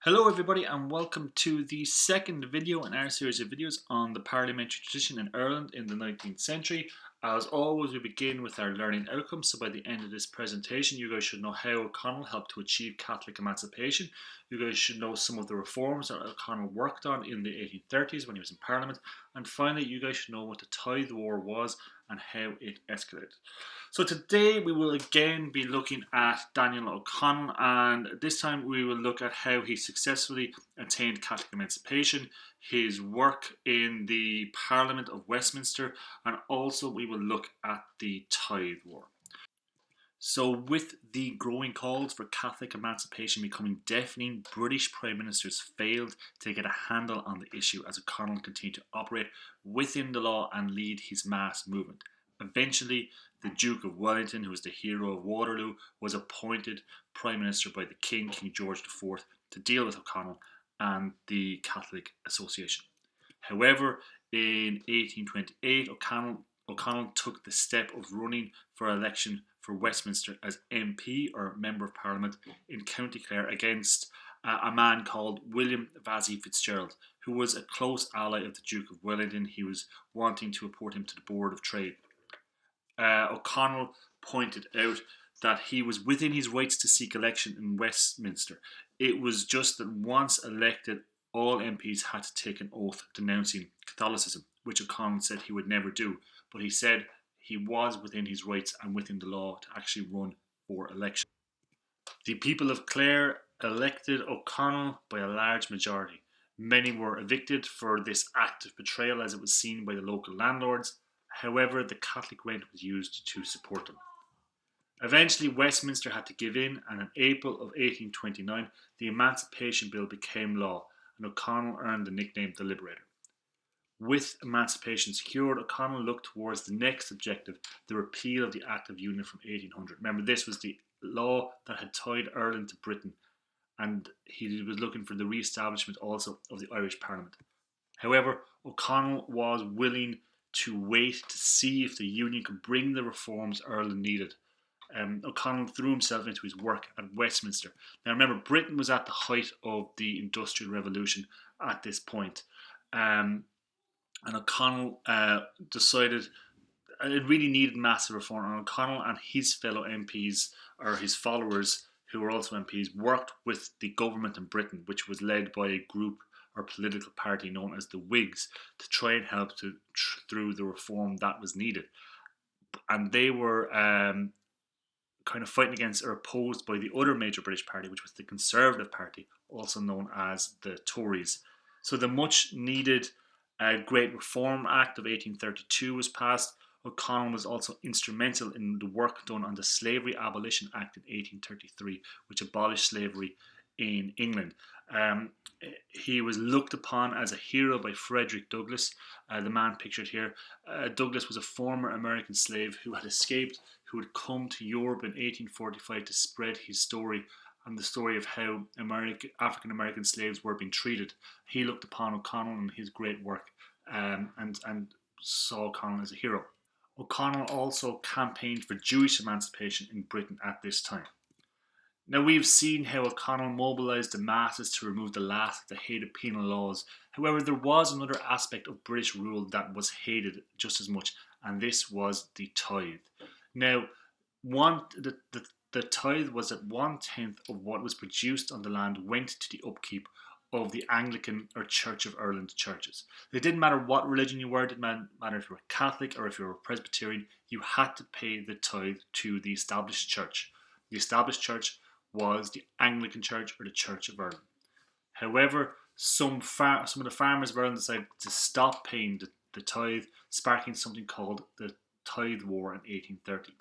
Hello everybody and welcome to the second video in our series of videos on the parliamentary tradition in Ireland in the 19th century. As always, we begin with our learning outcomes, so by the end of this presentation you guys should know how O'Connell helped to achieve Catholic emancipation. You guys should know some of the reforms that O'Connell worked on in the 1830s when he was in Parliament, and finally you guys should know what the Tithe War was and how it escalated. So today we will again be looking at Daniel O'Connell, and this time we will look at how he successfully attained Catholic emancipation, his work in the Parliament of Westminster, and also we will look at the Tithe War. So with the growing calls for Catholic emancipation becoming deafening, British Prime Ministers failed to get a handle on the issue as O'Connell continued to operate within the law and lead his mass movement. Eventually, the Duke of Wellington, who was the hero of Waterloo, was appointed Prime Minister by the King George IV, to deal with O'Connell and the Catholic Association. However, in 1828, O'Connell took the step of running for election for Westminster as MP, or Member of Parliament, in County Clare against a man called William Vassie Fitzgerald, who was a close ally of the Duke of Wellington. He was wanting to appoint him to the Board of Trade. O'Connell pointed out that he was within his rights to seek election in Westminster. It was just that once elected, all MPs had to take an oath denouncing Catholicism, which O'Connell said he would never do. But he said he was within his rights and within the law to actually run for election. The people of Clare elected O'Connell by a large majority. Many were evicted for this act of betrayal, as it was seen by the local landlords. However, the Catholic rent was used to support them. Eventually, Westminster had to give in, and in April of 1829, the Emancipation Bill became law, and O'Connell earned the nickname the Liberator. With emancipation secured, O'Connell looked towards the next objective, the repeal of the Act of Union from 1800. Remember, this was the law that had tied Ireland to Britain, and he was looking for the re-establishment also of the Irish Parliament. However, O'Connell was willing to wait to see if the Union could bring the reforms Ireland needed. O'Connell threw himself into his work at Westminster. Now remember, Britain was at the height of the Industrial Revolution at this point. And O'Connell decided it really needed massive reform. And O'Connell and his fellow MPs, or his followers, who were also MPs, worked with the government in Britain, which was led by a group or political party known as the Whigs, to try and help through the reform that was needed. And they were kind of fighting against or opposed by the other major British party, which was the Conservative Party, also known as the Tories. So the much needed Great Reform Act of 1832 was passed. O'Connell was also instrumental in the work done on the Slavery Abolition Act in 1833, which abolished slavery in England. He was looked upon as a hero by Frederick Douglass, the man pictured here. Douglass was a former American slave who had escaped, who had come to Europe in 1845 to spread his story and the story of how African American slaves were being treated. He looked upon O'Connell and his great work and saw O'Connell as a hero. O'Connell also campaigned for Jewish emancipation in Britain at this time. Now, we've seen how O'Connell mobilised the masses to remove the last of the hated penal laws. However, there was another aspect of British rule that was hated just as much, and this was the tithe. Now, the tithe was that 1/10 of what was produced on the land went to the upkeep of the Anglican or Church of Ireland churches. It didn't matter what religion you were, it didn't matter if you were Catholic or if you were Presbyterian, you had to pay the tithe to the established church. The established church was the Anglican Church or the Church of Ireland. However, some of the farmers of Ireland decided to stop paying the tithe, sparking something called the Tithe War in 1830.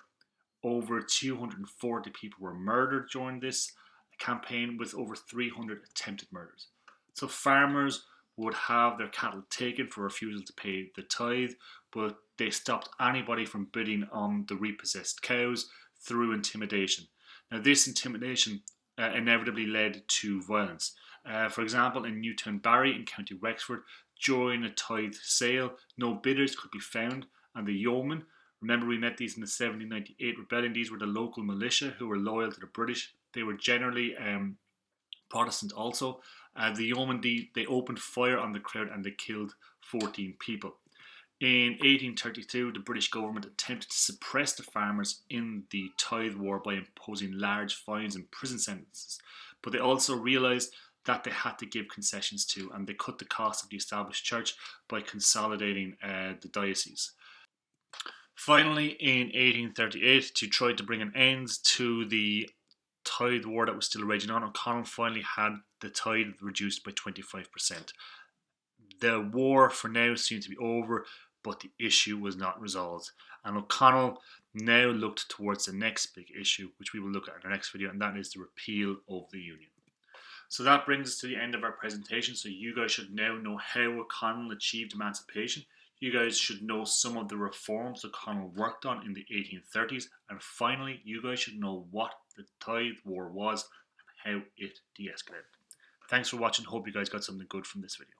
Over 240 people were murdered during this campaign, with over 300 attempted murders. So farmers would have their cattle taken for refusal to pay the tithe, but they stopped anybody from bidding on the repossessed cows through intimidation. Now, this intimidation inevitably led to violence. For example, in Newtownbarry in County Wexford, during a tithe sale, no bidders could be found, and the yeomen, remember we met these in the 1798 rebellion, these were the local militia who were loyal to the British. They were generally Protestant also. The yeomen, they opened fire on the crowd and they killed 14 people. In 1832, the British government attempted to suppress the farmers in the Tithe War by imposing large fines and prison sentences. But they also realised that they had to give concessions too, and they cut the cost of the established church by consolidating the diocese. Finally, in 1838, to try to bring an end to the Tithe War that was still raging on, O'Connell finally had the tithe reduced by 25%. The war for now seemed to be over, but the issue was not resolved. And O'Connell now looked towards the next big issue, which we will look at in our next video, and that is the repeal of the Union. So that brings us to the end of our presentation. So you guys should now know how O'Connell achieved emancipation. You guys should know some of the reforms O'Connell worked on in the 1830s. And finally, you guys should know what the Tithe War was and how it de-escalated. Thanks for watching. Hope you guys got something good from this video.